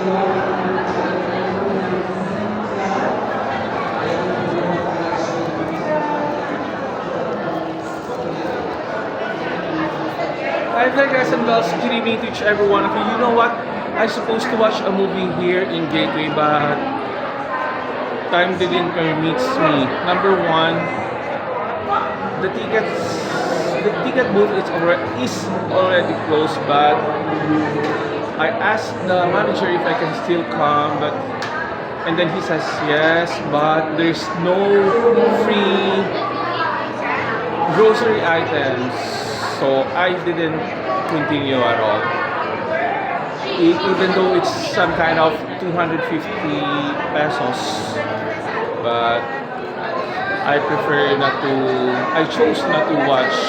Hi there guys and girls, good evening to each every one of you. You know what? I'm supposed to watch a movie here in Gateway but time didn't permit me. Number one, the ticket booth is already closed, but I asked the manager if I can still come, and then he says yes, but there's no free grocery items, so I didn't continue at all. Even though it's some kind of 250 pesos, but I chose not to watch,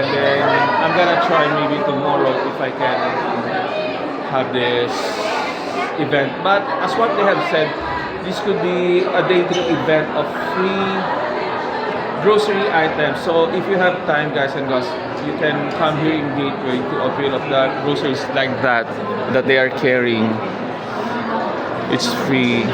and then I'm gonna try maybe tomorrow if I can have this event. But as what they have said, this could be a day 3 event of free grocery items. So if you have time, guys and girls, you can come here in Gateway to avail of the groceries like that they are carrying. It's free.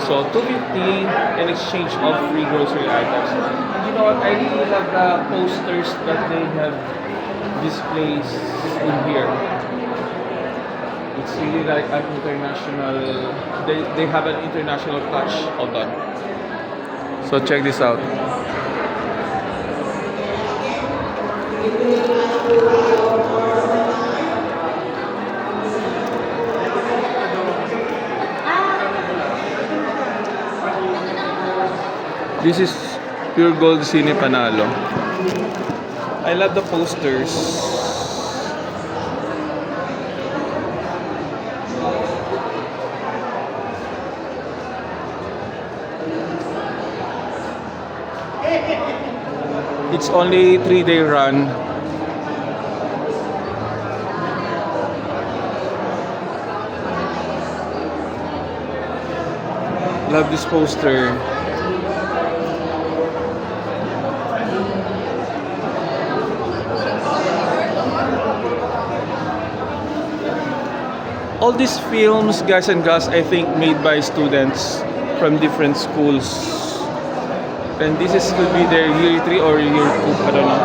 So 250 in exchange of free grocery items. And you know what? I really love the posters that they have displays in here. It's really like an international. They have an international touch. Hold on. So check this out. This is Pure Gold Cine Panalo. I love the posters. It's only 3-day run. Love this poster. All these films, guys and girls, I think made by students from different schools. And this could be their year 3 or year 2, I don't know.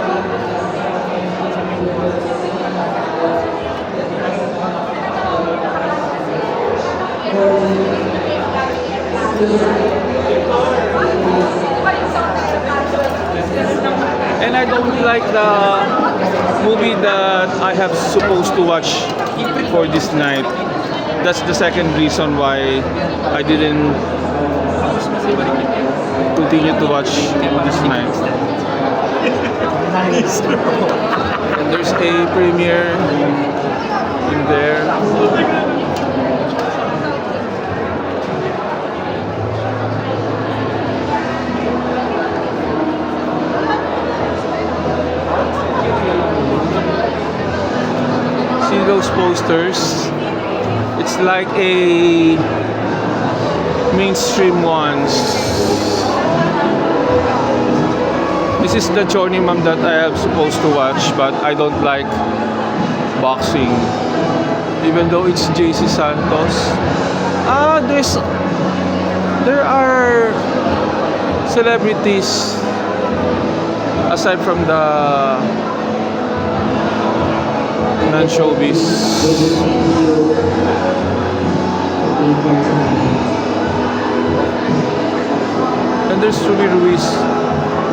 And I don't like the movie that I have supposed to watch for this night. That's the second reason why I didn't continue to watch this night. And there's a premiere in there. See those posters? It's like a mainstream ones. This is the Journey Mom that I am supposed to watch, but I don't like boxing. Even though it's JC Santos. There are celebrities aside from the non-showbiz. And there's Ruby Ruiz.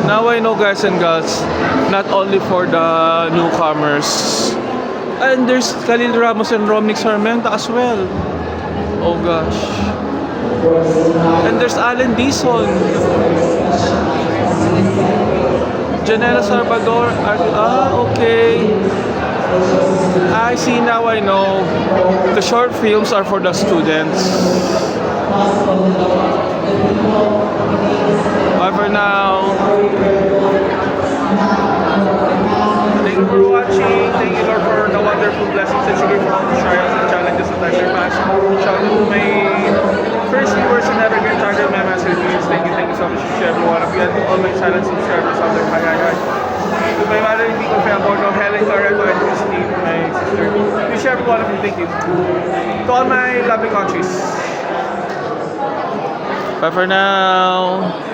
Now I know, guys and girls, not only for the newcomers. And there's Khalil Ramos and Romnick Sarmenta as well. Oh gosh. And there's Allen Dizon. Janela Salvador. Okay. I see, now I know. The short films are for the students. Bye for now. Thank you for watching. Thank you, Lord, for the wonderful blessings that you give for all the trials and challenges that I surpass. Shout out to my first viewers and never get tired of my massive views. Thank you so much to every one of you and to all my silent subscribers out there. Hi. To my mother, Nico Fiamborno, Helen Loreto, and Christine, my sister. every one of you. Thank you. To all my lovely countries. Bye for now.